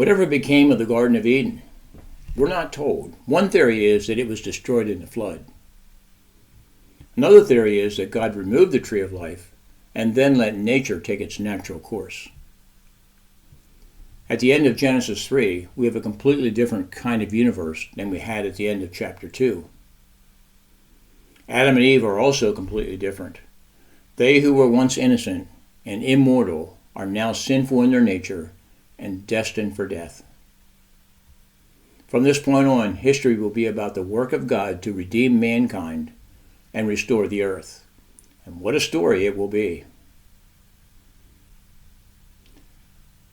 Whatever became of the Garden of Eden? We're not told. One theory is that it was destroyed in the flood. Another theory is that God removed the tree of life and then let nature take its natural course. At the end of Genesis 3, we have a completely different kind of universe than we had at the end of chapter 2. Adam and Eve are also completely different. They who were once innocent and immortal are now sinful in their nature and destined for death. From this point on, history will be about the work of God to redeem mankind and restore the earth. And what a story it will be.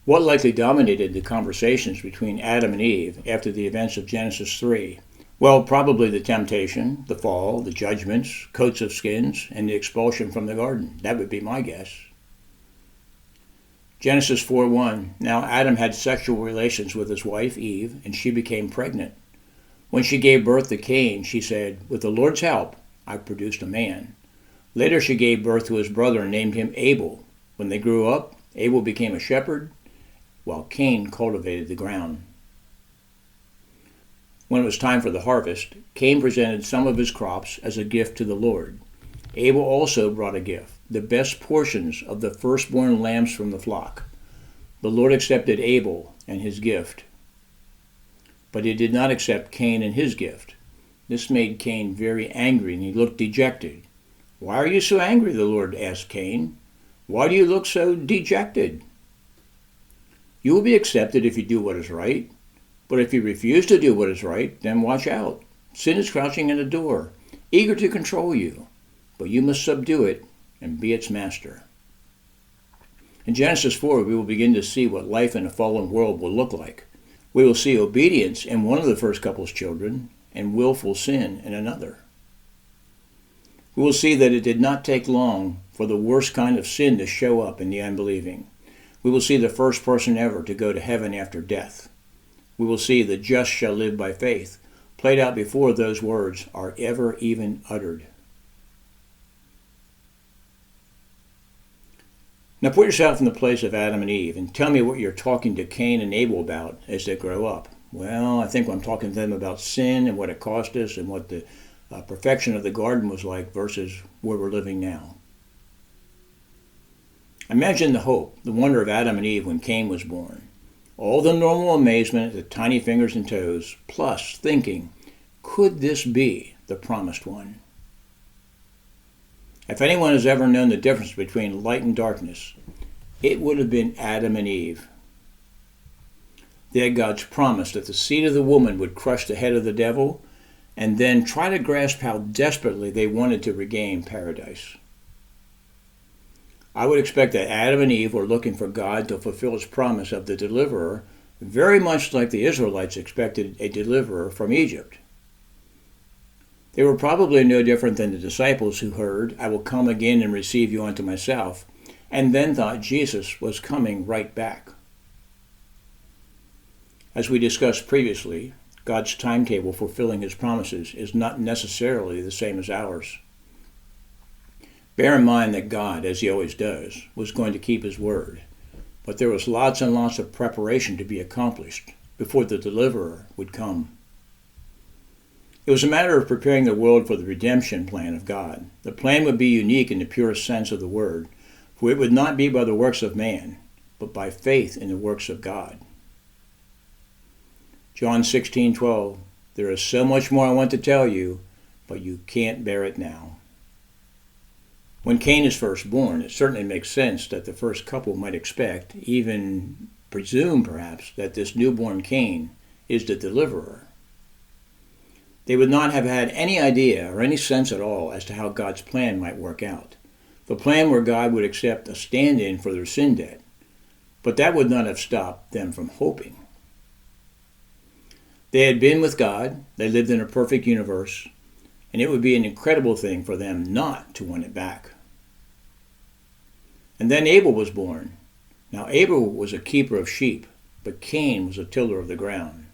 What likely dominated the conversations between Adam and Eve after the events of Genesis 3? Well, probably the temptation, the fall, the judgments, coats of skins, and the expulsion from the garden. That would be my guess. Genesis 4:1, now Adam had sexual relations with his wife Eve, and she became pregnant. When she gave birth to Cain, she said, with the Lord's help, I produced a man. Later she gave birth to his brother and named him Abel. When they grew up, Abel became a shepherd, while Cain cultivated the ground. When it was time for the harvest, Cain presented some of his crops as a gift to the Lord. Abel also brought a gift, the best portions of the firstborn lambs from the flock. The Lord accepted Abel and his gift, but he did not accept Cain and his gift. This made Cain very angry, and he looked dejected. Why are you so angry? The Lord asked Cain. Why do you look so dejected? You will be accepted if you do what is right, but if you refuse to do what is right, then watch out. Sin is crouching at the door, eager to control you, but you must subdue it and be its master. In Genesis 4, we will begin to see what life in a fallen world will look like. We will see obedience in one of the first couple's children and willful sin in another. We will see that it did not take long for the worst kind of sin to show up in the unbelieving. We will see the first person ever to go to heaven after death. We will see the just shall live by faith, played out before those words are ever even uttered. Now put yourself in the place of Adam and Eve and tell me what you're talking to Cain and Abel about as they grow up. Well, I think I'm talking to them about sin and what it cost us and what the perfection of the garden was like versus where we're living now. Imagine the hope, the wonder of Adam and Eve when Cain was born. All the normal amazement at the tiny fingers and toes, plus thinking, could this be the promised one? If anyone has ever known the difference between light and darkness, it would have been Adam and Eve. They had God's promise that the seed of the woman would crush the head of the devil, and then try to grasp how desperately they wanted to regain paradise. I would expect that Adam and Eve were looking for God to fulfill his promise of the deliverer, very much like the Israelites expected a deliverer from Egypt. They were probably no different than the disciples who heard, I will come again and receive you unto myself, and then thought Jesus was coming right back. As we discussed previously, God's timetable for fulfilling his promises is not necessarily the same as ours. Bear in mind that God, as he always does, was going to keep his word, but there was lots and lots of preparation to be accomplished before the deliverer would come. It was a matter of preparing the world for the redemption plan of God. The plan would be unique in the purest sense of the word, for it would not be by the works of man, but by faith in the works of God. John 16:12, there is so much more I want to tell you, but you can't bear it now. When Cain is first born, it certainly makes sense that the first couple might expect, even presume perhaps, that this newborn Cain is the deliverer. They would not have had any idea or any sense at all as to how God's plan might work out. The plan where God would accept a stand-in for their sin debt. But that would not have stopped them from hoping. They had been with God, they lived in a perfect universe, and it would be an incredible thing for them not to want it back. And then Abel was born. Now Abel was a keeper of sheep, but Cain was a tiller of the ground.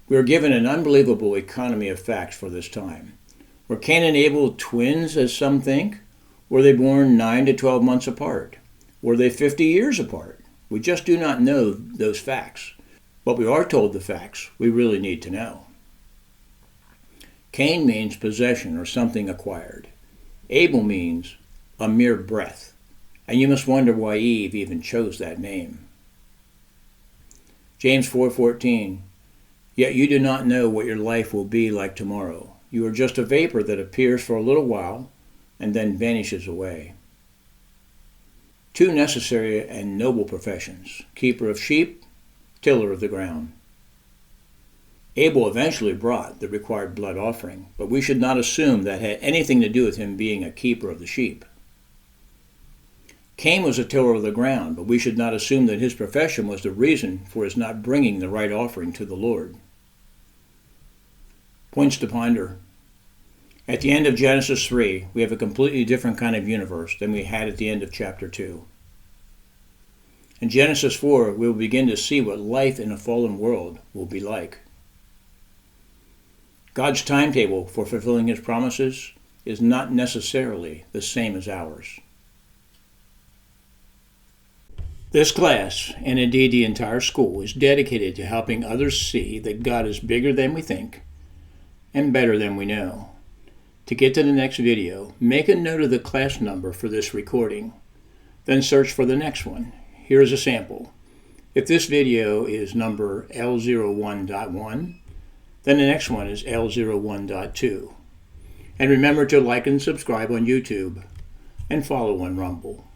We are given an unbelievable economy of facts for this time. Were Cain and Abel twins, as some think? Were they born 9 to 12 months apart? Were they 50 years apart? We just do not know those facts, but we are told the facts we really need to know. Cain means possession or something acquired. Abel means a mere breath, and you must wonder why Eve even chose that name. James 4:14, yet you do not know what your life will be like tomorrow. You are just a vapor that appears for a little while and then vanishes away. Two necessary and noble professions, keeper of sheep, tiller of the ground. Abel eventually brought the required blood offering, but we should not assume that had anything to do with him being a keeper of the sheep. Cain was a tiller of the ground, but we should not assume that his profession was the reason for his not bringing the right offering to the Lord. Points to ponder. At the end of Genesis 3, we have a completely different kind of universe than we had at the end of chapter 2. In Genesis 4, we will begin to see what life in a fallen world will be like. God's timetable for fulfilling his promises is not necessarily the same as ours. This class, and indeed the entire school, is dedicated to helping others see that God is bigger than we think and better than we know. To get to the next video, make a note of the class number for this recording, then search for the next one. Here is a sample. If this video is number L01.1, then the next one is L01.2. And remember to like and subscribe on YouTube and follow on Rumble.